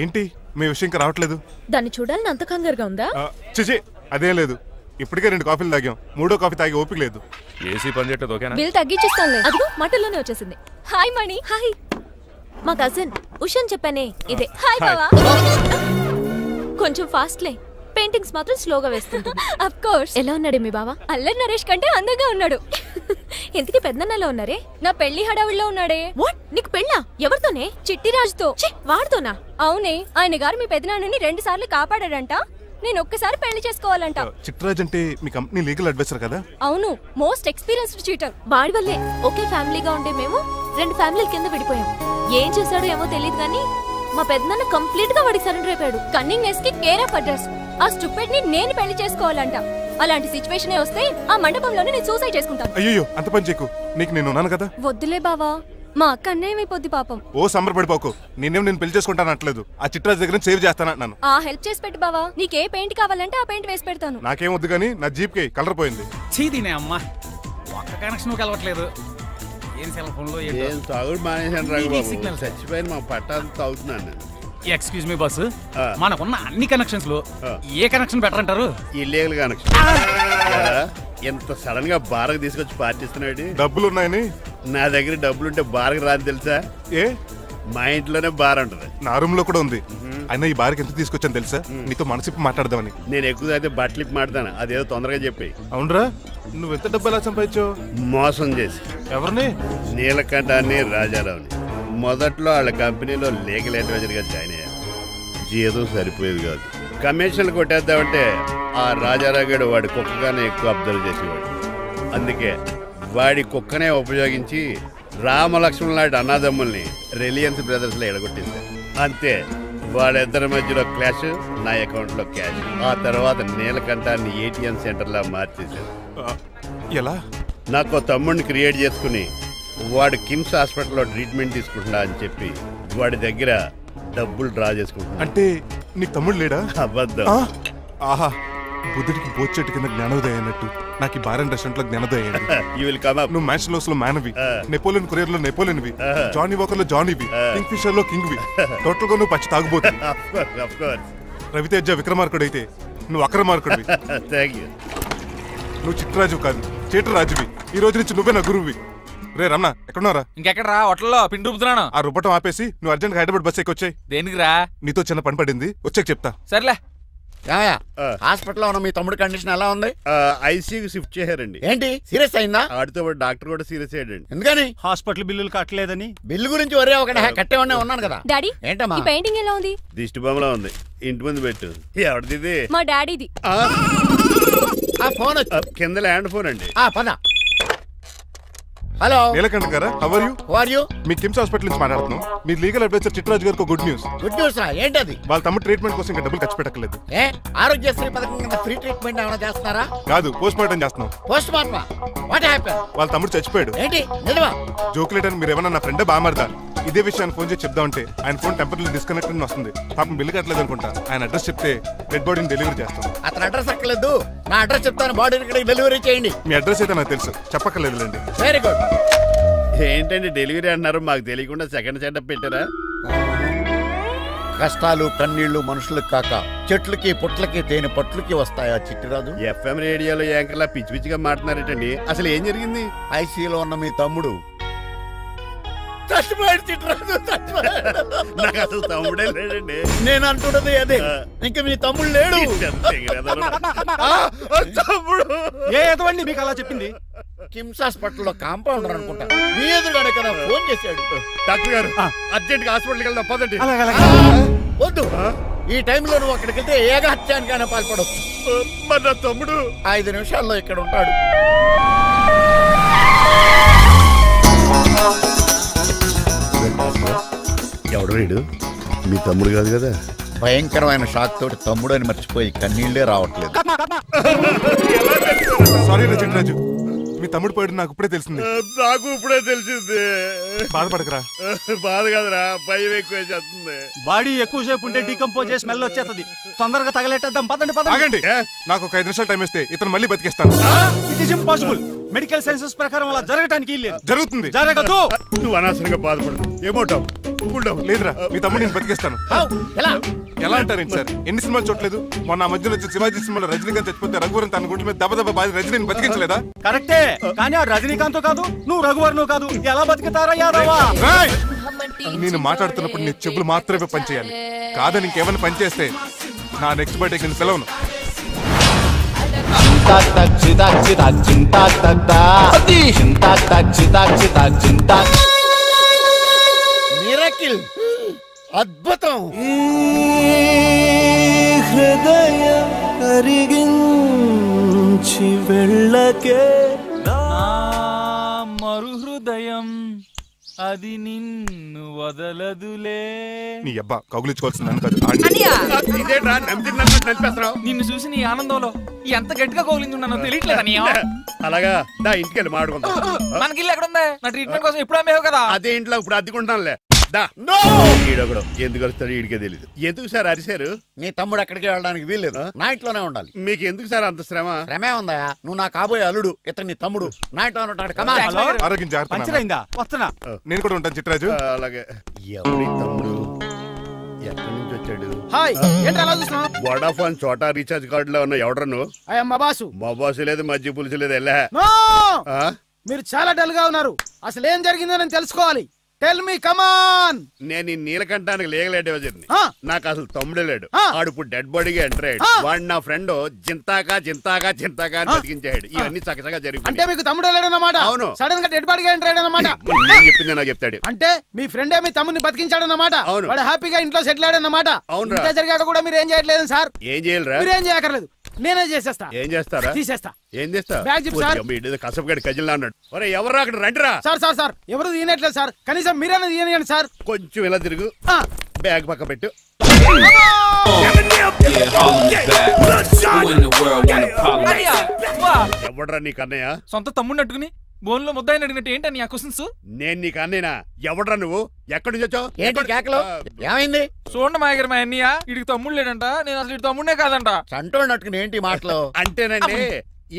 ఏంటి మీ విషయం ఇంకా రావట్లేదు? దాన్ని చూడాలని అంత కంగారుగా ఉందా? చిచి అదేం లేదు. ఇప్పటికే 2 కాఫీలు తాగాం. 3వ కాఫీ తాగి ఓపిక లేదు. ఏసీ పని చేయట్లేదు. ఓకేనా? బిల్ తగ్గించిస్తానులే. అదిగో మాటల్లోనే వచ్చేసింది. హాయ్ మణి. హాయ్. మా కజిన్ ఉషాన్ చెప్పానే ఇదే. హాయ్ బావా. కొంచెం ఫాస్ట్లే. పెయింటింగ్స్ మాత్రం స్లోగా వేస్తుంటుంది. Of course. ఎలా ఉన్నాడు మీ బావ? అల్లరి నరేష్ కంటే అందంగా ఉన్నాడు. ఇంతకీ పెద్దన్నలో ఉన్నారే? నా పెళ్లి హడావుల్లో ఉన్నాడే. వాట్? నీకు పెళ్ళా? ఎవరితోనే? చిట్టిరాజుతో. వాడితోనా? అవునే. ఆయన గారు మీ పెద్దనాన్నని 2 సార్లు కాపాడాడంట. నేను ఒక్కసారి పెళ్లి చేసుకోవాలంట. చిట్టిరాజ్ అంటే మీ కంపెనీ లీగల్ అడ్వైజర్ కదా? అవును. Most experienced cheater. వాడి వల్లే ఒకే ఫ్యామిలీగా ఉండే మేము 2 ఫ్యామిలీల కింద విడిపోయాం. ఏం చేశాడో ఏమో తెలియదు కానీ మా పెద్దనాన్న కంప్లీట్ గా వాడికి సరెండర్ అయిపోయాడు. కన్నింగ్నెస్ కి కేర్ ఆఫ్ అడ్రస్. ఆ స్టూపిడ్ ని నేను పెళ్లి చేసుకోవాలంట. అలాంటి సిచువేషన్ వస్తే ఆ మండపంలోనే నేను సూసైడ్ చేసుకుంటాను. అయ్యో అంత పని చేయకు. నీకు నేను ఉన్నాను కదా. వద్దులే బావా. మా అక్క అన్యాయమైపోద్ది పాపం. ఓ సంబరపడిపోకు. నేను పెళ్లి చేసుకుంటాను అంటలేదు. ఆ చిట్టిరాజ్ దగ్గర సేవ్ చేస్తానంటున్నాను. ఆ హెల్ప్ చేసి పెట్టు బావా. నీకే పెయింట్ కావాలంటే ఆ పెయింట్ వేసి పెడతాను. నాకేం వద్దు కానీ నా జీప్ కి కలర్ పోయింది. చీదీనే అమ్మా. ఒక్క కనెక్షన్ కలవట్లేదు. ఏం సెల్ ఫోన్ లో ఏం తాగుడు మానేశాను రాఘబాబు. సిగ్నల్ చచ్చిపోయిన మా పట్టాలు తాగుతున్నాను నేను. ఎక్స్క్యూజ్ మీ బాస్, మనకున్న అన్ని కనెక్షన్స్ లో ఏ కనెక్షన్ బెటర్ అంటారు? Illegal connection. ఎంత సడన్ గా బార్కు తీసుకొచ్చి పార్టీస్తున్నాడు. డబ్బులు ఉన్నాయని. నా దగ్గర డబ్బులుంటే బార్కు రాని తెలుసా? ఏ? మా ఇంట్లోనే బార్ ఉంటది. నా రూమ్ లో కూడా ఉంది. అయినా ఈ బార్కి ఎంత తీసుకొచ్చాను తెలుసా? నీతో మనసిప్పి మాట్లాడదామని. నేను ఎక్కువ అయితే బట్టలిప్పి మాట్లాడతాను. అదేదో తొందరగా చెప్పి. అవునరా? నువ్వు ఎంత డబ్బు ఎలా సంపాదించావు? మోసం చేసి. ఎవరిని? నీలకంఠాన్ని, రాజారావుని. మొదట్లో వాళ్ళ కంపెనీలో లీగల్ అడ్వైజర్ గా జాయిన్ అయ్యాను. జీతం సరిపోయేది కాదు. కమిషన్లు కొట్టేద్దామంటే ఆ రాజారావు గడు వాడి కుక్కగానే ఎక్కువ అబ్జర్వ్ చేసేవాడు. అందుకే వాడి కుక్కనే ఉపయోగించి రామలక్ష్మణ్ లాంటి అన్నదమ్ముల్ని రిలయన్స్ బ్రదర్స్ లో ఎడగొట్టింది. అంతే, వాళ్ళిద్దరి మధ్యలో క్లాష్, నా అకౌంట్ లో క్యాష్. ఆ తర్వాత నీలకంఠాన్ని ఏటీఎం సెంటర్ లా మార్చేశారు. ఎలా? నాకు తమ్ముడిని క్రియేట్ చేసుకుని వాడు కిమ్స్ హాస్పిటల్లో ట్రీట్మెంట్ తీసుకుంటున్నా అని చెప్పి వాడి దగ్గర డబ్బులు డ్రా చేసుకుంటున్నా. అంటే నీ తమ్ముడు లేడా? అబద్ధం. ఆహా, బుద్ధుడికి బోచెట్టు కింద జ్ఞానోదయం అన్నట్టు నాకు ఈ బారన్ రెస్టారెంట్ లో జ్ఞానోదయం. నువ్వు మ్యాన్షన్ లో మ్యాన్వి, నెపోలియన్ కొరియర్ లో నెపోలియన్వి, జానీ వాకర్ లో జానీవి, కింగ్ ఫిషర్ లో కింగ్వి. టోటల్ గా నువ్వు పచ్చి తాగుబోతుంది. రవితేజ విక్రమార్కుడు అయితే నువ్వు అక్రమార్కుడివి. నువ్వు చిట్టిరాజు కాదు, చీటరాజువి. ఈ రోజు నుంచి నువ్వే నా గురువువి. రే రమణ, ఎక్కడున్నారా? ఇంకెక్కడరా? హోటల్లో పిండి రుబ్బుతున్నాను. ఆ రుబ్బటం ఆపేసి నువ్వు అర్జెంట్ హైదరాబాద్ బస్ ఎక్కొచ్చాయి. దేనికిరా? నీతో చిన్న పని పడింది, వచ్చాక చెప్తా. సర్లే. హాస్పిటల్లో ఉన్న మీ తమ్ముడి కండిషన్ ఎలా ఉంది? ఐసీయూకి షిఫ్ట్ చేశారండి. ఏంటి, సీరియస్ అయిందా? ఆడితో డాక్టర్ కూడా సీరియస్ అయ్యాడండి. ఎందుకని? హాస్పిటల్ బిల్లులు కట్టలేదని. బిల్లు గురించి ఒరే ఒకటి కట్టేవాడినే ఉన్నాను కదా. డాడీ, ఏంటమ్మా ఈ పెయింటింగ్ ఎలా ఉంది? దిష్టి బొమ్మలా ఉంది. ఇంటి ముందు పెట్టు. ఎవరిది? మా డాడీది. ఆ ఫోన్ కింద ల్యాండ్ ఫోన్ అండి. పద. హలో నీలకంఠ గారా, how are you? How are you? మీ కిమ్స్ హాస్పిటల్ నుంచి మాట్లాడుతున్నాం. మీ లీగల్ అడ్వైజర్ చిట్టిరాజు గారికి గుడ్ న్యూస్. గుడ్ న్యూస్ రా? ఏంటది? వాళ్ళ తమ్ముడు ట్రీట్మెంట్ కోసం ఇంకా డబ్బులు ఖర్చు పెట్టలేదు. ఆరోగ్యశ్రీ పథకం కింద ఫ్రీ ట్రీట్మెంట్ ఏమైనా చేస్తున్నారా? కాదు, పోస్ట్ మార్టం చేస్తున్నాం. Post mortem? What happen? వాళ్ళ తమ్ముడు చచ్చిపోయాడు. ఏంటి నిజమా? జోకులేట్ అని మీరు ఏమన్నా నా ఫ్రెండ్ బామర్దా? ఇదే విషయాన్ని ఫోన్ చేసి చెప్దామంటే ఆయన ఫోన్ టెంపరీ డిస్కనెక్ట్ అని వస్తుంది. పాపం బిల్లు కట్టలేదు అనుకుంటా. ఆయన అడ్రస్ చెప్తే డెడ్ బాడీని డెలివరీ చేస్తాం. అతను అడ్రస్ అక్కర్లేదు, నా అడ్రస్ చెప్తాను, బాడీని ఇక్కడికి డెలివరీ చేయండి. మీ అడ్రస్ అయితే నాకు తెలుసు, చెప్పక్కర్లేదులేండి. Very good. ఏంటండి డెలివరీ అన్నారు, మాకు తెలియకుండా సెకండ్ సెటప్ పెట్టారా? కష్టాలు కన్నీళ్లు మనుషులకు కాక చెట్లకి పుట్లకి తేనె పట్లకి వస్తాయా చిట్టిరాజు? ఎఫ్ఎం రేడియోలో యాంకర్లా పిచ్చి పిచ్చిగా మాట్లాడారేటండి. అసలు ఏం జరిగింది? ఐసీయూలో ఉన్న మీ తమ్ముడు చచ్చిపోయాడు. చిట్టిరాజు చచ్చిపోయాడు. నాకు అసలు తమ్ముడే లేడండి. నేను అంటున్నది అదే, ఇంకా మీ తమ్ముడు లేడు. తమ్ముడు ఏదండి మీకు అలా చెప్పింది? కిమ్స్ హాస్పిటల్లో కాంపౌండర్ అనుకుంటా, మీ ఎదురుగానే కదా ఫోన్ చేశాడు. డాక్టర్ గారు అర్జెంట్ గా హాస్పిటల్కి వెళ్దాం పదండి. వద్దు, ఈ టైంలో నువ్వు అక్కడికి వెళ్తే ఏకహత్యానికైనా పాల్పడవచ్చు. మరి నా తమ్ముడు 5 నిమిషాల్లో ఇక్కడ ఉంటాడు. ఎవడు వీడు? మీ తమ్ముడు కాదు కదా? భయంకరమైన షాక్ తోటి తమ్ముడు అని మర్చిపోయి కన్నీళ్లే రావట్లేదు. సారీ చిట్టిరాజు, మీ తమ్ముడు పోయాడు నాకు ఇప్పుడే తెలిసింది. నాకు ఇప్పుడే తెలిసింది. బాధపడకరా. బాధ కాదురా, భయం ఎక్కువ చేస్తుంది. బాడీ ఎక్కువసేపు ఉంటే డీకంపోజ్ చేసి స్మెల్ వచ్చేస్తుంది. తొందరగా తగలెట్టేద్దాం. పదండి పదండి. ఆగండి, నాకు ఒక 5 నిమిషాలు టైం ఇస్తే ఇతను మళ్ళీ బతికేస్తాను. It is impossible. Medical sciences ప్రకారం అలా జరగటానికి లేదు. జరుగుతుంది. జరగదు. నువ్వు అనవసరంగా బాధపడు. ఏమోటావు? లేదురా, మీ తమ్ముడు నేను బతికేస్తాను. ఎలా అంటారేంటి సార్? ఎన్ని సినిమాలు చూడలేదు? మొన్న మధ్యలో వచ్చి శివాజీ సినిమాలో రజనీకాంత్ చచ్చిపోతే రఘువరన్ తన గుండె మీద దెబ్బ బాధ రజనీని బతికించలేదా? కరెక్టే, కానీ ఆ రజనీకాంత్ కాదు, నువ్వు రఘువరన్ కాదు. ఎలా బతుకుతారా యాదవా? నేను మాట్లాడుతున్నప్పుడు నీ చెప్పులు మాత్రమే పనిచేయాలి. కాదని ఇంకేమైనా పనిచేస్తే నా నెక్స్ట్ బర్త్డే కింద సెలవును. మిరకిల్, అద్భుతం. హృదయం కరిగించి వెళ్ళకే మరు హృదయం అది నిన్ను వదలదులే. నీ అబ్బా కౌగులించుకోవాల్సిందని కాదు. నిన్ను చూసి నీ ఆనందంలో ఎంత గట్టిగా కౌగులించున్నానో తెలియట్లేదని. అలాగా దా ఇంటికి వెళ్ళి మాడుకుందాం. మనకి ఇల్లు ఎక్కడ ఉంది? నా ట్రీట్మెంట్ కోసం ఎప్పుడు అమ్మేవు కదా. అదే ఇంట్లో ఇప్పుడు అద్దెకుంటానులే. ఈడొకడు ఎందుకు వస్తాడు ఈడికే తెలీదు. ఎందుకు సార్ అరిశారు? నీ తమ్ముడు ఎక్కడికి వెళ్ళడానికి వీల్లేదు, నా ఇంట్లోనే ఉండాలి. మీకు ఎందుకు సార్ అంత శ్రమ? శ్రమే ఉందా? నువ్వు నా కాబోయే అల్లుడు, ఇతను నీ తమ్ముడు, నా ఇంట్లోనే ఉంటాడు. ఆరోగ్యం జాగ్రత్త. పంచరైందా? వస్తున్నా. నేను కూడా ఉంటాను చిట్రాజు. అలాగే. ఎవరి తమ్ముడు ఎక్కడి నుంచి వచ్చాడు? హాయ్, ఏంటి అలా చూస్తున్నావు? వడాఫోన్ చోటా రీఛార్జ్ కార్డు లో ఉన్న ఎవడరా నువ్వు? మా బాసు. మా బాసు లేదు, మధ్య పులుసు లేదు. వెళ్ళా. మీరు చాలా డల్ గా ఉన్నారు. అసలు ఏం జరిగిందో నేను తెలుసుకోవాలి. టెల్ మీ, కమాన్. నేను ఈ నీలకంఠానికి లేగలేడు వజర్ని. నాకు అసలు తమ్ముడే లేడు. ఆడు ఇప్పుడు డెడ్ బాడీగా ఎంటర్ అయ్యాడు. వాడు నా ఫ్రెండ్ జింతాకా జింతాకా జింతాకా అని బతికించాడు. ఇవన్నీ చక్కగా జరిగింది. అంటే మీకు తమ్ముడే లేడన్నమాట? అవును. సడన్ గా డెడ్ బాడీగా ఎంటర్ అయ్యాడన్నమాట. నేను చెప్పింది నాకు చెప్తాడు. అంటే మీ ఫ్రెండే మీ తమ్ముని బతికించాడన్నమాట. అవును. వాడు హ్యాపీగా ఇంట్లో సెటిల్ అయ్యాడన్నమాట. అవును. ఇంత జరిగాక కూడా మీరు ఏం చేయట్లేదు సార్? ఏం చేయాలరా? మీరు ఏం చేయక్కర్లేదు, నేనే చేసేస్తా. ఏం చేస్తారా? తీసేస్తా. ఏం చేస్తా? Bag zip sir. కసపగడి కజిల్లా అన్నాడు. ఒరే ఎవరు అక్కడ రండిరా. సార్ సార్ సార్, ఎవరు తీయనట్లేదు సార్. కనీసం మీరైనా తీయనియండి సార్. కొంచెం ఇలా తిరుగు. బ్యాగ్ పక్క పెట్టు. ఎవడ్రా నీకు అన్నయ్య? సొంత తమ్ముడిని అట్టుకుని బోన్లో ముద్దాయిని అడిగినట్టు ఏంటని ఆ క్వశ్చన్స్? నేను నీకు అన్నయ్యనా? ఎవడ్రా నువ్వు? ఎక్కడి నుంచి వచ్చావు? ఏంటి కేకలు? ఏమైంది? చూడండి మా దగ్గర మా అన్నయ్య ఇడికి తమ్ముడు లేడంట. నేను అసలు ఇటు తమ్ముడే కాదంట. చంటోడినట్టుకుని ఏంటి మాటలు? అంటేనండి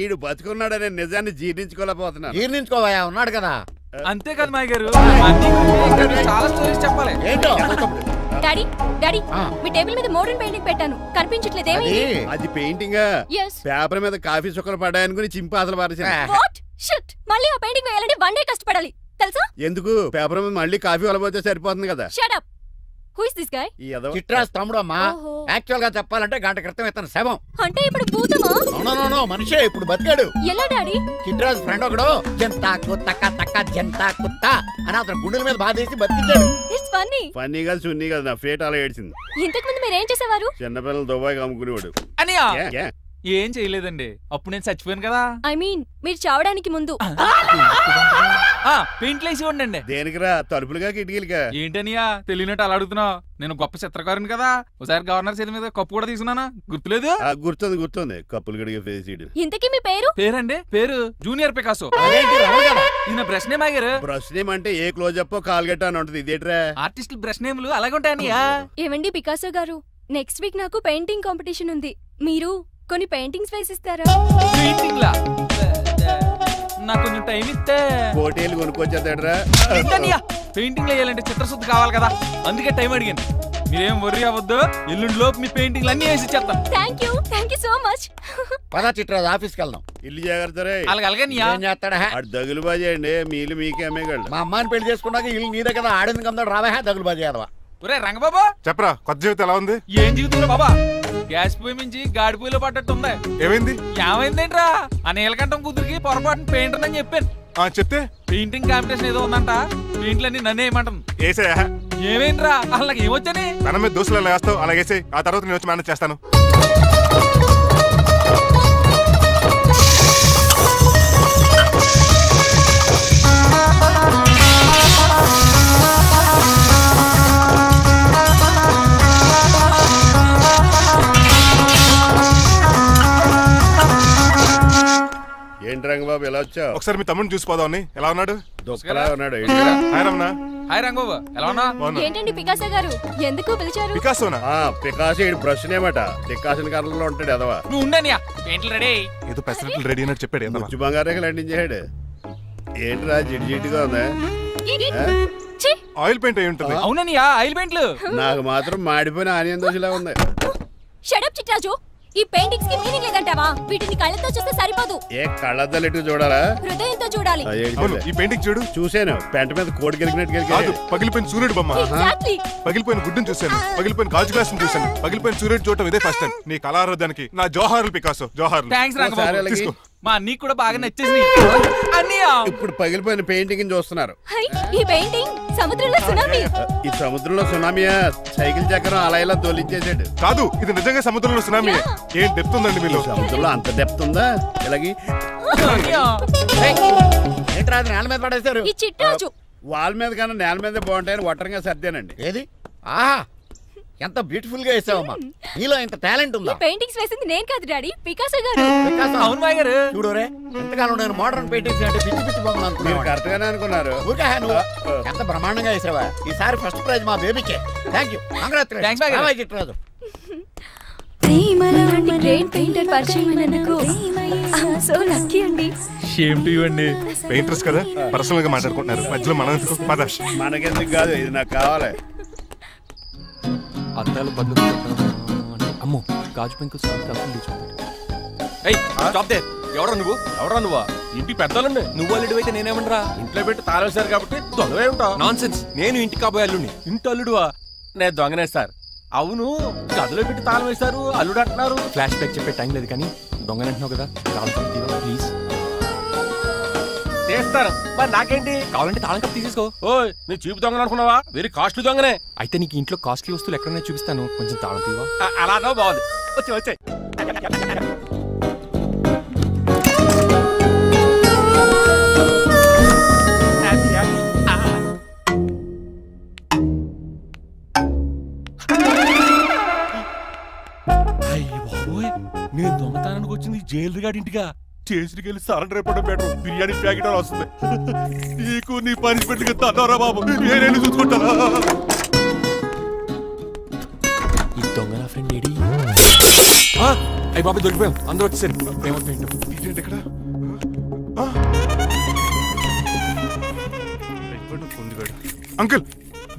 ఈడు బతుకున్నాడనే నిజాన్ని జీర్ణించుకోలేకపోతున్నా. జీర్ణించుకోవా, ఉన్నాడు కదా. అంతేకాదు మా గారు, చాలా స్టోరీస్ చెప్పాలి. ఏంటో డాడీ డాడీ, మీ టేబుల్ మీద మోడర్న్ పెయింటింగ్ పెట్టాను, కనిపించట్లేదు. అది పెయింటింగ్. పేపర్ మీద కాఫీ చుక్కలు పడ్డాయనుకుని చింపి అసలు పారేసాను. వాట్ షిట్, మళ్ళీ ఆ పెయింటింగ్ వేయాలంటే 1 డే కష్టపడాలి తెలుసా? ఎందుకు? పేపర్ మీద మళ్ళీ కాఫీ వలపోతే సరిపోతుంది కదా. Shut up. Who is this guy? Chitraj తమ్ముడు అమ్మా. యాక్చువల్ గా చెప్పాలంటే గంట క్రితం ఇతను శవం. అంటే ఇప్పుడు భూతమా? నో మనిషే, ఇప్పుడు బతికాడు. ఎలా డాడీ? చిట్రాజ్ ఫ్రెండ్ ఒకడు జంతా కుత్తక తక్క జంతా కుత్త అని అతను గుండెల మీద బాధేసి బతికించాడు. It's funny. ఫన్నీ కాదు, సున్నీ కాదు. నా ఫేట్ అలా ఏడ్చింది. ఇంతకు ముందు మీరు ఏం చేసేవారు? చిన్నపిల్లలు దుబాయ్ అమ్ముకునేవాడు. అనియా ఏం చేయలేదండి, అప్పుడు నేను చచ్చిపోయాను కదా. ఐ మీన్ మీరు చావడానికి ముందు. పెయింట్లు వేసి ఉండండి. దేనికిరా? తలుపులుగా కిటికీలుగా? ఏంటనియా తెలియనట్టు అలా అడుగుతున్నావు? నేను గొప్ప చిత్రకారుని కదా. ఒకసారి గవర్నర్ చేతి మీద కప్పు కూడా తీసుకున్నానా? గుర్తులేదు? గుర్తుంది. కప్పులు గడిగే ఫేస్. ఇంతకీ మీ పేరు? పేరండి పేరు జూనియర్ పికాసో. ఈయన బ్రష్ నేమ్ ఆగారు. బ్రష్ నేమ్ అంటే ఏ క్లోజప్ కాల్గట్ట అని ఉంటుంది. ఇదేట్రా? ఆర్టిస్టులు బ్రష్ నేమ్లు అలాగే ఉంటాయనియా. ఏమండి పికాసో గారు, నెక్స్ట్ వీక్ నాకు పెయింటింగ్ కాంపిటీషన్ ఉంది. మీరు కొన్ని పెయింటింగ్స్ వేసిస్తారా? పెయింటింగ్ లా నాకు కొంచెం టైం ఇస్తే పోటీలు కొనుక్కొచ్చేస్తాడ్రా. పెయింటింగ్ వేయాలంటే చిత్రశుద్ధి కావాలి కదా, అందుకే టైం అడిగాను. మీరేం వర్రీ అవ్వద్దు, ఎల్లుండి లోపు మీ పెయింటింగ్లు అన్ని వేసి ఇచ్చేస్తాను. Thank you so much. పదా చిట్రాజ్ ఆఫీస్కి వెళ్దాం. ఇల్లు జాగ్రత్త. అలాగే ఏం చేస్తాడా? దగులు బాజీ అండి. మీ ఇల్లు మీకే అమ్మేగాళ్ళు. మా అమ్మాయిని పెళ్లి చేసుకున్నాక ఇల్లు నీదే కదా, ఆడింది కదా, రావా దగులు బాజీ అదవా. ఒరే రంగబాబా చెప్పరా, కొత్త జీవితం ఎలా ఉంది? ఏం జీవితంలో బాబా, గ్యాస్ పొయ్యి మించి గాడి పొయ్యిలో పడ్డట్టు ఉంది. ఏమైంది? ఏమైందేంట్రా, ఆ నీలకంఠం కూతురికి పొరపాటున పెయింటర్ అని చెప్పాను. చెప్తే పెయింటింగ్ కాంపిటీషన్ ఏదో ఉందంట, పెయింట్లన్నీ నన్నే ఏమంటాను. ఏమైందిరా, అలాగే ఏమొచ్చని తన మీద దోస్తులు వేస్తావు. అలాగేసే, ఆ తర్వాత నేను వచ్చి మేనేజ్ చేస్తాను. ఏంటి రంగబాబు ఎలా వచ్చావు? ఒకసారి మీ తమ్ముడిని చూసిపోదామని. ఎలా ఉన్నాడు? దొక్కలా ఉన్నాడు. హాయ్ రమణ. హాయ్ రంగబాబు, ఎలా ఉన్నా? ఏంటండి పికాసో గారు ఎందుకు పిలిచారు? పికాసోనా? పికాసి బ్రష్ నేమట డికాషన్ కలర్ లో ఉంటాడు ఎదవా. నువ్వు ఉండనియా, పెయింట్లు రెడీ. ఏదో పెసరట్లు రెడీ అన్నట్టు చెప్పాడు. ముచ్చు బంగారే లండించాడు. ఏంట్రా జిడ్జిడ్గా ఉందా? ఆయిల్ పెయింట్ అయి ఉంటుంది. అవుననియా, ఆయిల్ పెయింట్లు. నాకు మాత్రం మాడిపోయిన ఆనియన్ దోశలా ఉంది. షడప్ చిట్రాజు, ఈ పెయింటింగ్స్ కి మీనింగ్ లేదంటావా? వీటిని కళ్ళతో చూస్తే సరిపోదు. ఏ కళ్ళద్దాలు ఎటు చూడాలా? హృదయంతో చూడాలి. అవును, ఈ పెయింటింగ్ చూడు. చూసాను, పెంట మీద కోడి గెలిగినట్టు కాదు, పగిలిపోయిన సూర్యుడు బొమ్మ. పగిలిపోయిన గుడ్డును చూశాను, పగిలిపోయిన గాజు గ్లాస్ చూశాను, పగిలిపోయిన సూర్యుడు చూడటం ఇదే ఫస్ట్ టైం. నీ కళారోధానికి నా జోహార్లు పికాసో, జోహార్లు. థాంక్స్ రంగబాబు, తీసుకో. మా నీకు కూడా బాగా నచ్చేసింది. ఇప్పుడు పగిలిపోయిన పెయింటింగ్ చూస్తున్నారు. ఈ పెయింటింగ్ సముద్రంలో సునామీ. ఈ సముద్రంలో సునామీయా? సైకిల్ చక్రం అలా ఇలా తోలించేసాడు. కాదు, ఇది నిజంగా సముద్రంలో సునామీ. ఏం డెప్త్ ఉందండి మీలో? సముద్రంలో అంత డెప్త్ ఉందా? ఇలాగి ఏంట్రా అది నేల మీద పడేశారు? ఈ చిట్రాజు వాల్ మీద కన్నా నేల మీద బాగుంటాయని ఒట్టరంగా సర్దానండి. ఏది? ఆహా, ఎంత బ్యూటిఫుల్ గా వేసావమ్మా. నీలో ఇంత టాలెంట్ ఉందా? పెయింటింగ్స్ వేసింది నేను కాదు డాడీ, పికాసో గారు. అవును మాయ గారు. చూడరే, ఎంతకాలం నేను మోడర్న్ పెయింటింగ్స్ అంటే పిచ్చి పిచ్చి బొమ్మలు అనుకున్నాను. కరెక్ట్ గానే అనుకున్నారు. ఊరికే నువ్వు ఎంత బ్రహ్మాండంగా వేసావా. ఈసారి ఫస్ట్ ప్రైజ్ మా బేబీకే. Thank you, congratulations. Great painter పరిచయం అయినందుకు సో లక్కీ అండి. షేమ్ టు యు అండి. పెయింటర్స్ కదా, పర్సనల్ గా మాట్లాడుకుంటున్నారు. మధ్యలో మనం ఎందుకు? పద. మనకెందుకు కాదు, ఇది నాకు కావాలి. అద్దాలు బదులు అమ్మో, గాజు పెంకులు ఎవరా నువ్వు? ఎవరా నువ్వా? ఇంటి పెద్దలండి. నువ్వు అల్లుడు అయితే నేనేమంటరా? ఇంట్లో పెట్టి తాళేశారు కాబట్టి దొంగవే ఉంటావు. Non sense. నేను ఇంటి కాబోయే అల్లుడిని. ఇంటి అల్లుడువా? నేను దొంగనే సార్. అవును, గదిలో పెట్టి తాళం వేశారు, అల్లుడు అంటున్నారు. ఫ్లాష్ బ్యాక్ చెప్పే టైం లేదు కానీ దొంగనంటున్నావు కదా, తాళం ప్లీజ్. చేస్తారు మరి, నాకేంటి? కావాలంటే తాళం కప్పు తీసేసుకో. ఓయ్, నీ చూపు దొంగను అనుకున్నావా? వెరీ కాస్ట్లీ దొంగనే. అయితే నీకు ఇంట్లో కాస్ట్లీ వస్తువులు ఎక్కడైనా చూపిస్తాను, కొంచెం తాళం తీవా. అలానో బాగుంది, వచ్చి వచ్చాయి. నేను దొంగతనానికి వచ్చింది జైలు గాడి ఇంటిగా. చేసికెళ్ళి సరెండర్ అయిపోవడం బెటర్. బిర్యానీ ప్యాకెట్ వస్తుంది. నీకు నీ పనిష్మెంట్ తన్నారా బాబు, నేనేళ్ళు చూసుకుంటారా? ఈ దొంగ నా ఫ్రెండ్ ఏడి? అయ్యి బాబు దొరికిపోయాం, అందరూ వచ్చేసారు. ఏమవుతుంది ఇక్కడ? అంకుల్,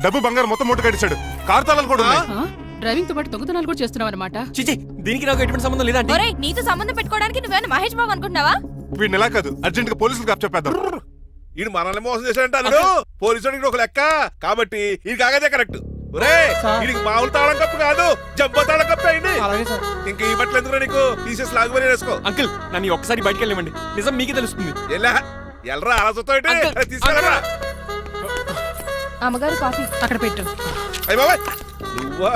డబ్బు బంగారం మొత్తం మూట కట్టించాడు. కారు తాళాలు కూడా ఉన్నాయి. డ్రైవింగ్ తో పాటు దొంగతనాలు కూడా చేస్తున్నావు అనమాట. చిచి, దీనికి నాకు ఎటువంటి సంబంధం లేదండి. ఒరేయ్, నీతో సంబంధం పెట్టుకోవడానికి నువ్వేనా మహేష్ బాబు అనుకుంటున్నావా? వీడిని ఎలా కాదు, అర్జెంట్ గా పోలీసులకు అప్పచెప్పేద్దాం. ఈడు మనల్ని మోసం చేశాడంటారు. పోలీసుడికి ఒక లెక్క కాబట్టి ఇది కాగదే కరెక్ట్. వీడికి మామూలు తాళం కప్పు కాదు, జంబో తాళం కప్పు అయింది. ఇంకా ఈ బట్టలు ఎందుకు నీకు? తీసేసి లాగుమని వేసుకో. అంకుల్, నన్ను ఒక్కసారి బయటకు వెళ్ళమండి, నిజం మీకే తెలుస్తుంది. ఎల్రా ఆలోచనతో తీసుకెళ్ళరా. అమ్మగారు కాఫీ అక్కడ పెట్టు. అయ్య బాబాయ్, నువ్వా?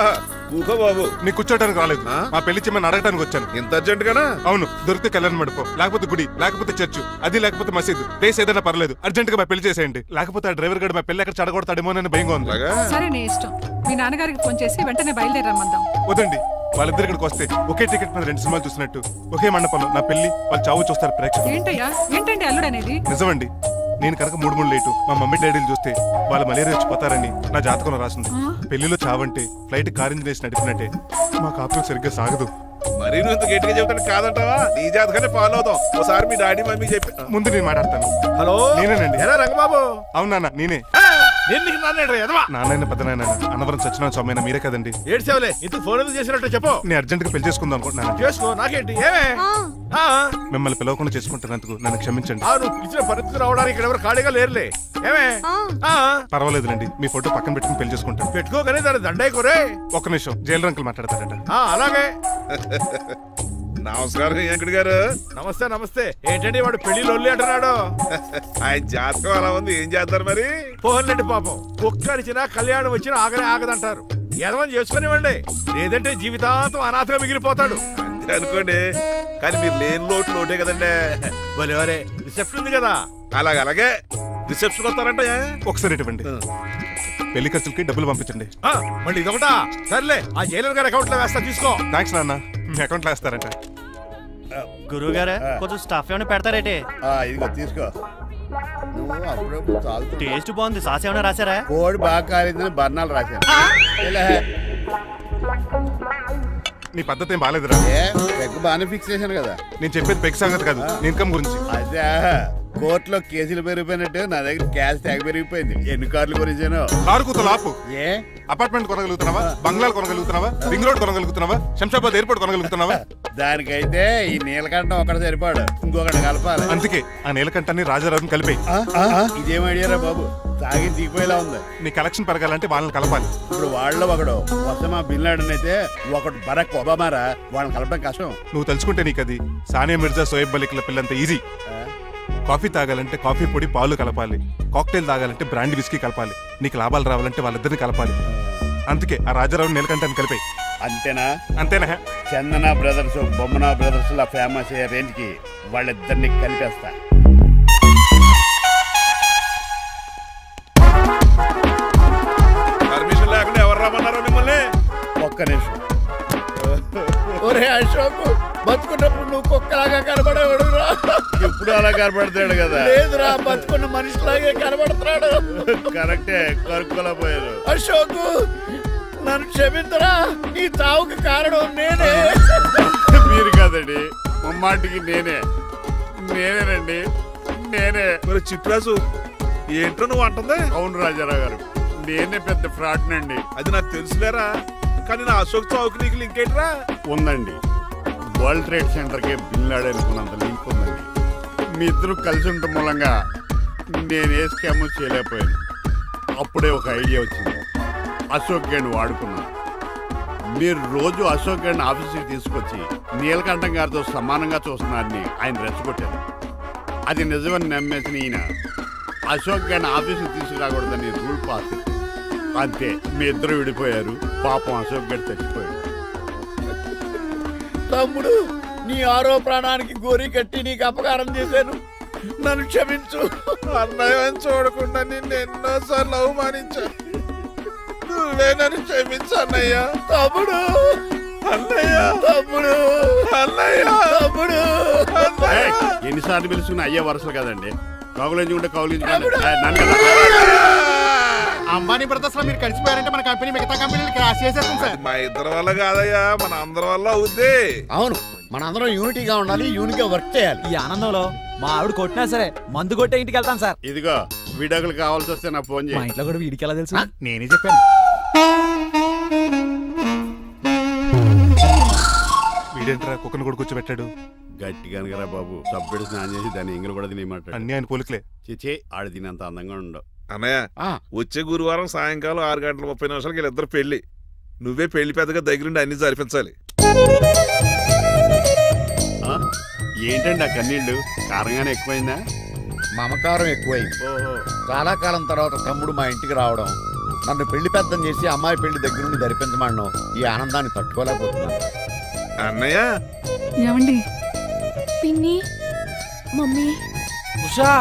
కూకో బాబు. నీ కూర్చోటానికి రాలేదు, మా పెళ్లి చెమ్మని అడగటానికి వచ్చాను. ఎంత అర్జెంట్ గానా? అవును, దొరికితే కళ్యాణ మండపం, లేకపోతే గుడి, లేకపోతే చర్చ్, అది లేకపోతే మసీదు, ప్లేస్ ఏదైనా పర్లేదు, అర్జెంట్ గా మా పెళ్లి చేసేయండి. లేకపోతే ఆ డ్రైవర్ గడు మా పెళ్లి ఎక్కడ చెడగొడతాడేమోనని భయంగా ఉంది. సరే, నీ ఇష్టం. మీ నాన్నగారికి ఫోన్ చేసి వెంటనే బయలుదేరమ్మందాం. వదండి, వాళ్ళిద్దరు ఇక్కడికి వస్తే ఒకే టికెట్ మీద 2 సినిమాలు చూసినట్టు, ఒకే మండపంలో నా పెళ్లి, వాళ్ళ చావు చూస్తారు ప్రేక్షకులు. ఏంటయ్యా, ఏంటండి అల్లుడు అనేది? నిజమండి, నేను కనుక 3 లేటు మా మమ్మీ డాడీలు చూస్తే వాళ్ళ మలేరియా వచ్చిపోతారని నా జాతకంలో రాసింది. పెళ్లిలో చావంటే ఫ్లైట్ కార్ ఇంజిన్ వేసి నడిపినట్టే. మా కాపురం సరిగ్గా సాగదు. మరి నువ్వు ఇంత గట్టిగా చెబుతాను కాదంటావా? నీ జాతకాన్ని ఫాలో అవుతాం. ఒకసారి మీ డాడీ మమ్మీ చెప్పి ముందు నేను మాట్లాడతాను. హలో, నేనేనండి. ఎలా రంగబాబు? అవునా, నేనే. నాన్న పెద్ద నాయన అన్నవరం సత్యనారాయణ స్వామి మీరే కదండి? ఏడ్చేవలే, ఇంతకు ఫోన్ ఎందుకు చేసినట్టు చెప్పు. నేను అర్జెంట్ గా పెళ్లి చేసుకుందాం అనుకుంటున్నాను. చేసుకో, నాకేంటి? మిమ్మల్ని పిలవకుండా చేసుకుంటున్నందుకు నన్ను క్షమించండి. ఇచ్చిన పరిస్థితి రావడానికి ఇక్కడ ఎవరు ఖాళీగా లేరులే. ఏమే? పర్వాలేదులేండి, మీ ఫోటో పక్కన పెట్టుకుని పెళ్లి చేసుకుంటాను. పెట్టుకోగానే దాని దండైకోరే. ఒక్క నిమిషం, జైలు రంకులు మాట్లాడతారట. అలాగే. నమస్కారం వెంకట గారు. నమస్తే నమస్తే. ఏంటండి వాడు పెళ్లి లొల్లి అంటున్నాడు? ఆయన జాతకం అలా ఉంది, ఏం చేస్తారు మరి? పోన్లేండి పాపం, కుక్క అరిచినా కళ్యాణం వచ్చినా ఆగనే ఆగదంటారు. ఎదవని చేసుకునివ్వండి, లేదంటే జీవితాంతం అనాథగా మిగిలిపోతాడు. అంతే అనుకోండి, కానీ మీరు లేని లోటే కదండి. భలేవరే, రిసెప్షన్ ఉంది కదా. అలాగే రిసెప్షన్ వస్తారంట. ఒకసారి ఇవ్వండి, పెళ్లి ఖర్చులకి డబ్బులు పంపించండి. మళ్ళీ ఇదొకటా? సర్లే, ఆ జైలర్ గారి అకౌంట్ లో వేస్తా, తీసుకో. థ్యాంక్స్ నాన్న, మీ అకౌంట్ లో వేస్తారంట. గురువు గారు కొంచెం స్టఫ్ ఏమైనా పెడతారేటే? ఇదిగో తీసుకో. నువ్వు అప్పుడప్పుడు టేస్ట్ బాగుంది. సాస్ ఏమైనా రాశారా? కోడి బాగా కాలేదని బర్ణాలు రాశాను. నీ పద్ధతి ఏం బాగాలేదురా. పెగ్ బాగానే ఫిక్స్ చేశాను కదా. నేను చెప్పేది పెగ్ సంగతి కాదు, ఇన్కమ్ గురించి. అదే కోర్టులో కేసులు పెరిగిపోయినట్టు నా దగ్గర క్యాష్ తెగ పెరిగిపోయింది. ఎన్ని కార్లు కొనిచ్చాను? కారు కూతలు ఆపు. ఏ అపార్ట్మెంట్ కొనగలుగుతున్నావా? బంగ్లాలు కొనగలుగుతున్నావా? రింగ్ రోడ్ కొనగలుగుతున్నావా? శంషాబాద్ ఎయిర్పోర్ట్ కొనగలుగుతున్నావా? దానికైతే ఈ నీలకంఠం ఒకటి సరిపాడు, ఇంకొకటి కలపాలి. అందుకే ఆ నీలకంఠాన్ని రాజారావుని కలిపే. ఇదేం ఐడియారా బాబు, తాగి దిగిపోయేలా ఉంది. నీ కలెక్షన్ పెరగాలంటే వాళ్ళని కలపాలి. ఇప్పుడు వాళ్ళలో ఒకడు ఒసామా బిన్ లాడెన్ అయితే ఒకడు బరాక్ ఒబామారా, వాళ్ళని కలపడం కష్టం. నువ్వు తలుచుకుంటే నీకు అది సానియా మిర్జా, సోయబ్ మలిక్ల పిల్లంత ఈజీ. కాఫీ తాగాలంటే కాఫీ పొడి పాలు కలపాలి. కాక్టైల్ తాగాలంటే బ్రాండ్ విస్కీ కలపాలి. నీకు లాభాలు రావాలంటే వాళ్ళిద్దరిని కలపాలి. అందుకే ఆ రాజారావు నీలకంఠాన్ని కలిపాయి. అంతేనా? అంతేనా? చందన బ్రదర్స్, బొమ్మన బ్రదర్స్ లా ఫేమస్ అయ్యే రేంజ్ కి వాళ్ళిద్దరిని కలిపేస్తా. పర్మిషన్ లేకుండా ఎవరు రమ్మన్నారో మిమ్మల్ని? ఒక్క నిమిషం. ఒరే అశోక్, బతుకున్నప్పుడు నువ్వు కుక్కలాగా కనబడేవాడురా. ఇప్పుడు అలా కనబడతాడు కదా? లేదురా, బతుకున్న మనిషిలాగే కనబడుతున్నాడు. కరెక్టే, కరుక్కోలా పోయారు. అశోక్, నన్ను క్షమించరా, ఈ చావుకి కారణం నేనే. మీరు కాదండి, ముమ్మాటికి నేనేనండి, నేనే. మరి చిట్రాజు ఏంటో నువ్వు అంటుంది? అవును రాజారావు గారు, నేనే పెద్ద ఫ్రాడ్ నండి. అది నాకు తెలుసులేరా, కానీ నా అశోక్ చావుకి నీకు లింక్ ఏంట్రా? ఉందండి. వరల్డ్ ట్రేడ్ సెంటర్ కి బిన్ లాడెన్ అనుకున్నంత లింక్ ఉందండి. మీ ఇద్దరు కలిసి ఉండటం మూలంగా నేను ఏ స్కామ్ చేయలేకపోయాను. అప్పుడే ఒక ఐడియా వచ్చింది. అశోక్ గేణ్ వాడుకున్నాను. మీరు రోజు అశోక్ గేణ్ ఆఫీస్కి తీసుకొచ్చి నీలకంఠం గారితో సమానంగా చూస్తున్నారని ఆయన రెచ్చగొట్టారు. అది నిజమని నమ్మేసిన ఈయన అశోక్ గేణ్ ఆఫీస్కి తీసుకురాకూడదని రూల్ పాస్. అంతే, మీ ఇద్దరు విడిపోయారు. పాపం అశోక్ గేణ్ చచ్చిపోయాడు. తమ్ముడు, నీ ఆరో ప్రాణానికి గోరి కట్టి నీకు అపకారం చేశాను, నన్ను క్షమించు. అన్నయ్యని చూడకుండా నిన్ను ఎన్నోసార్లు అవమానించాను, నువ్వే నన్ను క్షమించు అన్నయ్య. తమ్ముడు, అన్నయ్య, తమ్ముడు, అన్నయ్య, తమ్ముడు. ఎన్నిసార్లు పిలుచుకున్న అయ్యే వరుసలు కదండి. కౌగులించుకుంటే కౌగులించుకోండి. అంబానీ బ్రదర్స్ లో మీరు కలిసిపోయారంటే మన కంపెనీ మిగతా కంపెనీలు క్రాష్ చేసేస్తాం సార్. మా ఇద్దరి వల్ల కాదయ్యా, మన అందరి వల్ల అవుద్ది. అవును, మన అందరం యూనిటీగా ఉండాలి, యూనిట్గా వర్క్ చేయాలి. ఈ ఆనందంలో మా ఆవిడ కొట్టినా సరే మందు కొట్టే ఇంటికి వెళ్తాం సార్. ఇదిగో విడాకులు కావాల్సి వస్తే నాకు ఫోన్ చేయి. మా ఇంట్లో కూడా వీడికి ఎలా తెలుసు? నేనే చెప్పాను. వీడేంట్రా కుక్కను కూడా కూర్చోబెట్టాడు? గట్టిగా అనగరా బాబు, సబ్బెడు స్నానం చేసి దాన్ని ఇంగులు కూడా తినేయమంటాడు. అన్ని ఆయన పోలికలే. చిచే, ఆడు తినంత అందంగా ఉండవు. అన్నయ్య, వచ్చే గురువారం సాయంకాలం 6:30 వీళ్ళిద్దరు పెళ్లి. నువ్వే పెళ్లి పెద్దగా దగ్గరుండి అన్ని జరిపించాలి. ఏంటండి ఆ కన్నీళ్ళు? కారంగానే ఎక్కువైందా? మమకారం ఎక్కువైంది. చాలా కాలం తర్వాత తమ్ముడు మా ఇంటికి రావడం, నన్ను పెళ్లి పెద్దం చేసి అమ్మాయి పెళ్లి దగ్గర నుండి జరిపించమనడం, ఈ ఆనందాన్ని తట్టుకోలేకపోతున్నాను. అన్నయ్య, ఏమండి? పిన్ని, మమ్మీ. ఉషా,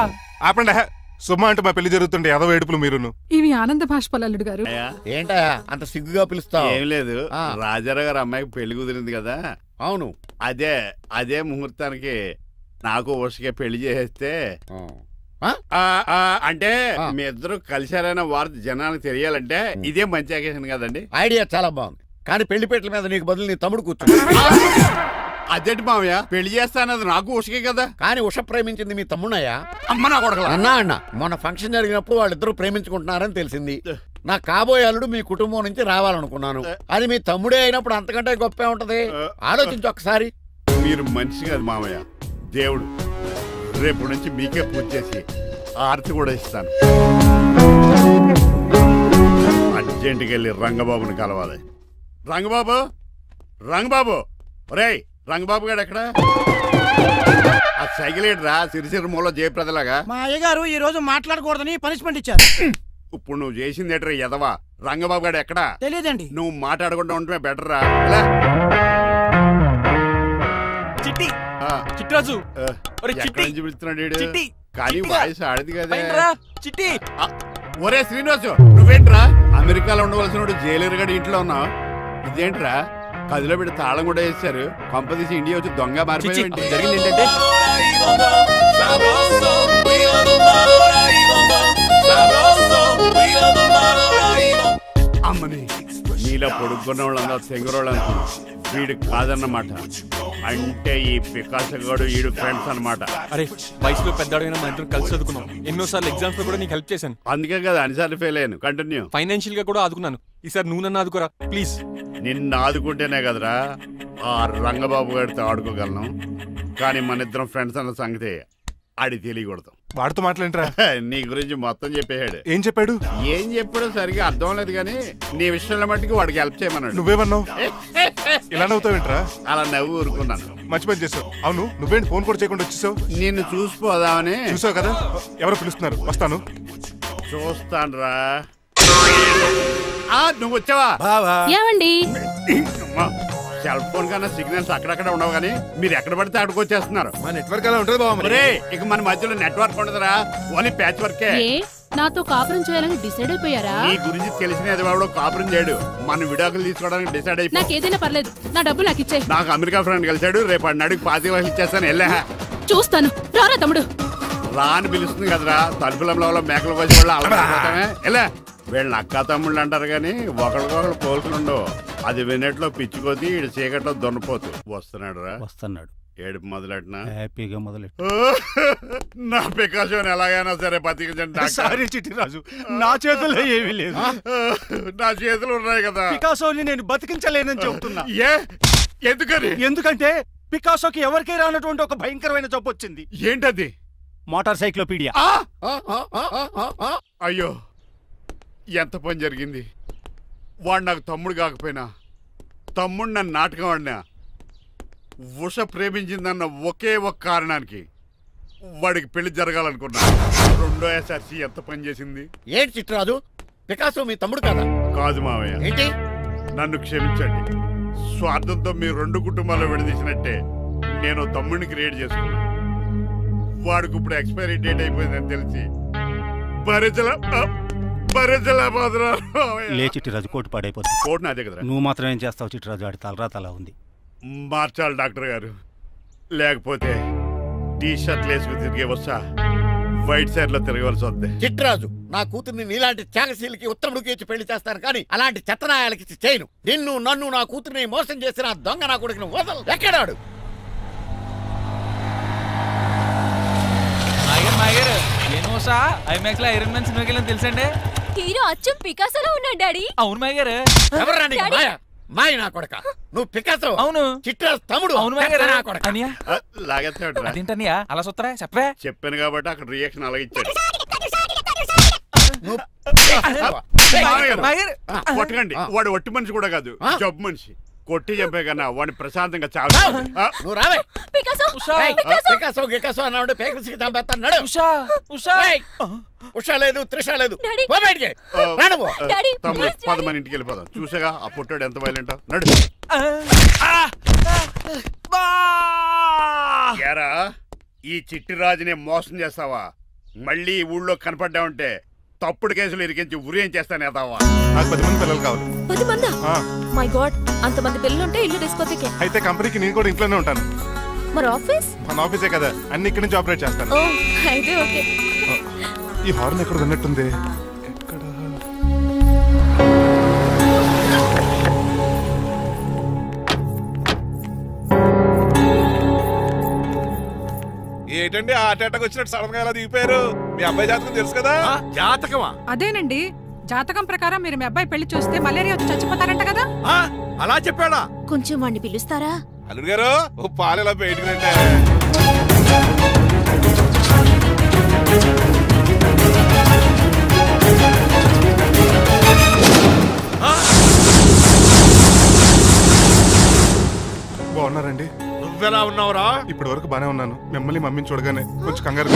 ఆపండి. సుమా అంటే మా పెళ్లి జరుగుతుంటే ఏదో ఏడుపులు మీరును. ఇవి ఆనంద భాష్పాలు అల్లుడు గారు. ఏంటా అంత సిగ్గుగా పిలుస్తావు? ఏం లేదు, రాజారావు గారు అమ్మాయికి పెళ్లి కుదిరింది కదా. అవును, అదే ముహూర్తానికి నాకు ఉషకే పెళ్లి చేసేస్తే, అంటే మీ ఇద్దరు కలిశారైన వార్త జనానికి తెలియాలంటే ఇదే మంచి అకేషన్ కదండి. ఐడియా చాలా బాగుంది, కానీ పెళ్లి పెట్టల మీద నీకు బదులు నీ తమ్ముడు కూర్చో. అదేంటి మావయ్య, పెళ్లి చేస్తానది నాకు ఉషకే కదా. కానీ ఉష ప్రేమించింది మీ తమ్ముడయ్యా. అమ్మ నా కొడక అన్నా మొన్న ఫంక్షన్ జరిగినప్పుడు వాళ్ళిద్దరూ ప్రేమించుకుంటున్నారని తెలిసింది. నా కాబోయే అల్లుడు మీ కుటుంబం నుంచి రావాలనుకున్నాను. అది మీ తమ్ముడే అయినప్పుడు అంతకంటే గొప్పే ఉంటది. ఆలోచించి ఒకసారి. మీరు మనిషి కాదు మావయ్య, దేవుడు. రేపు నుంచి మీకే పూజ చేసి ఆర్తి కూడా ఇస్తాను. అర్జెంటుకి వెళ్ళి రంగబాబుని కలవాలి. రంగబాబు, రంగబాబు, ఒరేయ్ రంగబాబు గారు ఎక్కడ? ఆ సైకిల్ ఏంట్రా సిరిసిరి మూల జయప్రదలాగా? మా అయ్యగారు ఈ రోజు మాట్లాడకూడదని పనిష్మెంట్ ఇచ్చారు. ఇప్పుడు నువ్వు చేసింది ఎట్రా ఎదవా? రంగబాబు గారు ఎక్కడా? తెలియదండి. నువ్వు మాట్లాడకుండా ఉండటమే బెటర్ రా. చిట్టి, చిట్రాజు పిలుస్తున్నాడు కానీ వాయిస్ ఆడది కదా. చిట్టి, ఒరే శ్రీనివాసు, నువ్వేంట్రా అమెరికాలో ఉండవలసిన జైలర్ గడి ఇంట్లో ఉన్నావు? ఇదేంట్రా కదిలో పెట్టి తాళం కూడా వేశారు. కొంపదీసి ఇండియా వచ్చి దొంగ మారిపోయింది. జరిగింది ఏంటంటే అమ్మని నీలో పొడుక్కున్న వాళ్ళందరూ తెంగురోళ్ళంతా వీడు కాదన్నమాట. అంటే ఈ పికాసగాడు వీడు ఫ్రెండ్స్ అన్నమాట. అరే వయసులో పెద్దవాడైనా మా ఇద్దరు కలిసి చదువుకున్నాం. ఎన్నోసార్లు ఎగ్జామ్స్ లో కూడా నీకు హెల్ప్ చేశాను. అందుకే కదా అన్నిసార్లు ఫెయిల్ అయ్యాను. కంటిన్యూ. ఫైనాన్షియల్ గా కూడా ఆదుకున్నాను. ఈసారి నువ్వు నన్ను ఆదుకోరా ప్లీజ్. నిన్ను ఆదుకుంటేనే కదరా ఆ రంగబాబు గారితో ఆడుకోగలను. కానీ మన ఇద్దరం ఫ్రెండ్స్ అన్న సంగతి ఆడి తెలియకూడదు. వాడితో మాట్లాడరా? నీ గురించి మొత్తం చెప్పేశాడు. ఏం చెప్పాడు? ఏం చెప్పాడో సరిగా అర్థం లేదు కానీ నీ విషయంలో మట్టుకు వాడికి హెల్ప్ చేయమన్నాడు. నువ్వేమన్నావు? ఇలా నవ్వుతావేంట్రా? అలా నవ్వు ఊరుకున్నాను. మంచి పని చేసావు. అవును నువ్వేంటి ఫోన్ కూడా చేయకుండా వచ్చేసావు? నిన్ను చూసిపోదామని. చూసావు కదా ఎవరో పిలుస్తున్నారు, వస్తాను. చూస్తానురా. నువ్వు వచ్చావా? ఏమండి సెల్ ఫోన్ కన్నా సిగ్నల్స్ అక్కడక్కడ ఉండవు కానీ మీరు ఎక్కడ పడితే అక్కడికి వచ్చేస్తున్నారు. మా నెట్వర్క్ అలా ఉంటుంది బాబు. ఇక మన మధ్యలో నెట్వర్క్ ఉండదురా, ఓన్లీ ప్యాచ్ వర్కే. నాతో కాపురం చేయాలని డిసైడ్ అయిపోయారా? నీ గురించి తెలిసిన వాడు కాపురం చేయడు. మన విడాకులు తీసుకోవడానికి డిసైడ్ అయిపోయి. నాకు ఏదైనా పర్లేదు, నా డబ్బు నాకు ఇచ్చే. నాకు అమెరికా ఫ్రెండ్ కలిసాడు, రేపు అడిగి 25,000 ఇచ్చేస్తాను. వెళ్ళా చూస్తాను. రారా తమ్ముడు. రా అని పిలుస్తుంది కదరా. తలుపులంలో మేకలు కోసి వాళ్ళు అలవాటమే. వెళ్ళా. వీళ్ళని అక్క తమ్ముళ్ళు అంటారు కానీ ఒకరికొకరు పోల్చులు ఉండవు. అది వినట్లో పిచ్చుకోతి, ఇటు చీకట్లో దొన్నపోతు. వస్తున్నాడు రా. వస్తున్నాడు. ఏడుపు మొదలెట్నా? హ్యాపీగా మొదలెట్టు. నా పికాసోని ఎలాగైనా సరే బతికించండి. సారీ చిట్టిరాజు, నా చేతుల్లో ఏమీ లేదు. నా చేతులు ఉన్నాయి కదా. పికాసోని నేను బతికించలేనని చెబుతున్నా. ఎందుకని? ఎందుకంటే పికాసోకి ఎవరికీ రానటువంటి ఒక భయంకరమైన జబ్బు వచ్చింది. ఏంటది? Motor cyclopaedia. అయ్యో ఎంత పని జరిగింది. వాడు నాకు తమ్ముడు కాకపోయినా తమ్ముడు నన్ను నాటకం ఆడినా ఉష ప్రేమించిందన్న ఒకే ఒక కారణానికి వాడికి పెళ్లి జరగాలనుకున్నా. రెండో ఎస్ఆర్సి ఎంత పని చేసింది. ఏంటి చిట్రాజు, పికాసో మీ తమ్ముడు కదా? కాదు మావయ్య. ఏంటి? నన్ను క్షమించండి. స్వార్థంతో మీ రెండు కుటుంబాలు విడదీసినట్టే నేను తమ్ముడిని క్రియేట్ చేసుకున్నా. వాడికి ఇప్పుడు ఎక్స్పైరీ డేట్ అయిపోయిందని తెలిసి లే చిట్టిరాజు, కోటు పాడైపోతుంది. కోటు నాదే కదరా. నువ్వు మాత్రం ఏం చేస్తావు చిట్టిరాజు? ఆడి తలరా తలా ఉంది. మార్చాలి డాక్టర్ గారు, లేకపోతే టీ షర్ట్లు వేసుకుని తిరిగే వస్తా వైట్ సైడ్ లో తిరగవలసి వద్దే. చిట్రాజు, నా కూతుర్ని నీలాంటి త్యాగశీలకి ఉత్తముడికి ఇచ్చి పెళ్లి చేస్తాను కానీ అలాంటి చెత్తనాయాలకి ఇచ్చి చేయను. నిన్ను నన్ను నా కూతుర్ని మోసం చేసిన దొంగ నా కొడుకుని వదలు. ఎక్కడాడు? ఐమాక్స్ లో ఐరన్ మ్యాన్ సినిమాకి వెళ్ళని తెలుసండి. హీరో అచ్చం పికాసోలో ఉన్నాడు డాడీ. అవును మాయ గారు. ఎవరా నీకు మాయ? మాయ నా కొడక. నువ్వు పికాసో. అవును. చిట్రాజు తమ్ముడు. అవును మాయ గారు. నా కొడక. లాగేస్తాడు. అదేంటనియా అలా చూస్తారా? చెప్పే. చెప్పాను కాబట్టి అక్కడ రియాక్షన్ అలాగే ఇచ్చాడు. కొట్టకండి, వాడు ఒట్టి మనిషి కూడా కాదు, జబ్బు మనిషి. కొట్టి చంపే కన్నా వాడిని ప్రశాంతంగా చావు. నువ్వు రావే. ఉషా లేదు, త్రిష లేదు. పద మన ఇంటికి వెళ్ళిపోదాం. చూసాగా ఆ పుట్టాడు ఎంత వైలెంట్. నడు. ఏరా, ఈ చిట్టిరాజుని మోసం చేస్తావా? మళ్ళీ ఈ ఊళ్ళో కనపడ్డావంటే తప్పుడు కేసులు ఇరికించి ఉరేం చేస్తాను ఎదావా. నాకు 10 మంది పిల్లలు కావాలి. 10 మందా? మై గాడ్, అంతమంది పిల్లలుంటే ఇల్లు డిస్కోథెకే. అయితే కంపెనీకి నేను కూడా ఇంట్లోనే ఉంటాను. మరి ఆఫీస్? మన ఆఫీసే కదా, అన్ని ఇక్కడి నుంచి ఆపరేట్ చేస్తాను. అయితే ఓకే. ఈ హార్న్ ఎక్కడ విన్నట్టుంది. ఏంటండి ఆ అటాక్ వచ్చినట్టు సడన్ గా ఎలా దిగిపోయారు? మీ అబ్బాయి జాతకం తెలుసు కదా? జాతకమా? అదేనండి, జాతకం ప్రకారం మీరు మీ అబ్బాయి పెళ్లి చూస్తే మలేరియా వచ్చి చచ్చిపోతారంట కదా. అలా చెప్పాడా? కొంచెం వాడిని పిలుస్తారా? అల్లుడు గారు ఓ పాలు ఎలా బయటికి రండి. బాగున్నారండి? నువ్వెలా ఉన్నావురా? ఇప్పటి వరకు బానే ఉన్నాను. మిమ్మల్ని మమ్మీని చూడగానే కొంచెం కంగారు.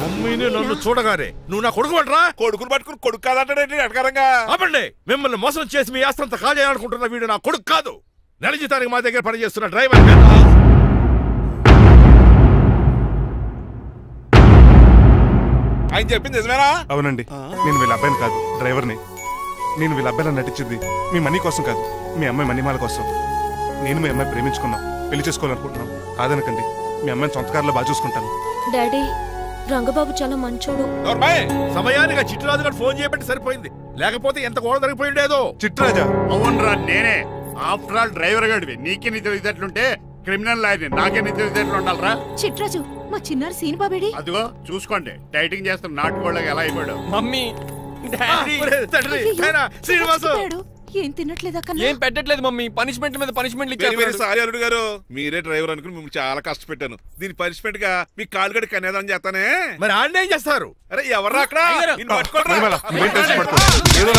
మమ్మీని నన్ను చూడగానే నువ్వు నా కొడుకు పడరా? కొడుకును పట్టుకుని కొడుకు కాదంటాడేంటి అటకారంగా? అవ్వండి, మిమ్మల్ని మోసం చేసి మీ ఆస్తంతా కాజేయాలనుకుంటున్న వీడు నా కొడుకు కాదు. నెల జీతానికి మా దగ్గర పనిచేస్తున్న డ్రైవర్. ఆయన చెప్పింది నిజమేనా? అవునండి, నేను వీళ్ళ అబ్బాయిని కాదు, డ్రైవర్ని. నేను వీళ్ళ అబ్బాయిలా నటించింది మీ మనీ కోసం కాదు, మీ అమ్మాయి మణిమాల కోసం. నేను మీ అమ్మాయి ప్రేమించుకున్నాం, పెళ్లి చేసుకోవాలనుకుంటున్నాం. కాదనకండి, మీ అమ్మాయిని సొంత కారులో బాగా చూసుకుంటాను. డాడీ, రంగబాబు చాలా మంచోడు. సమయానికి చిట్టురాజు గారు ఫోన్ చేయబట్టి సరిపోయింది, లేకపోతే ఎంత గోడ జరిగిపోయిండేదో. చిట్టురాజా? అవునరా నేనే. ఆఫ్టర్ ఆల్ డ్రైవర్ గడివి, నీకే తెలివితేటలుంటే క్రిమినల్ లాయర్ని నాకే తెలివితేటలు ఉండాలరా. చిట్రాజు, మా చిన్నారి సీన్ బాబేడి. అదిగో చూసుకోండి, డైటింగ్ చేస్తున్న నాటుకోళ్ళకి ఎలా అయిపోయాడు. మమ్మీ, శ్రీనివాసు ఏం తినట్లేదా కన్నా? ఏం పెట్టట్లేదు మమ్మీ, పనిష్మెంట్ మీద పనిష్మెంట్ ఇచ్చారు. సారీ అల్లుడు గారు, మీరే డ్రైవర్ అనుకుని మిమ్మల్ని చాలా కష్టపెట్టాను. దీని పనిష్మెంట్ గా మీ కాలు గడి కనేదాన్ని చేస్తానే. మరి ఆడ ఏం చేస్తారు? అరే ఎవరు అక్కడ? ఏదో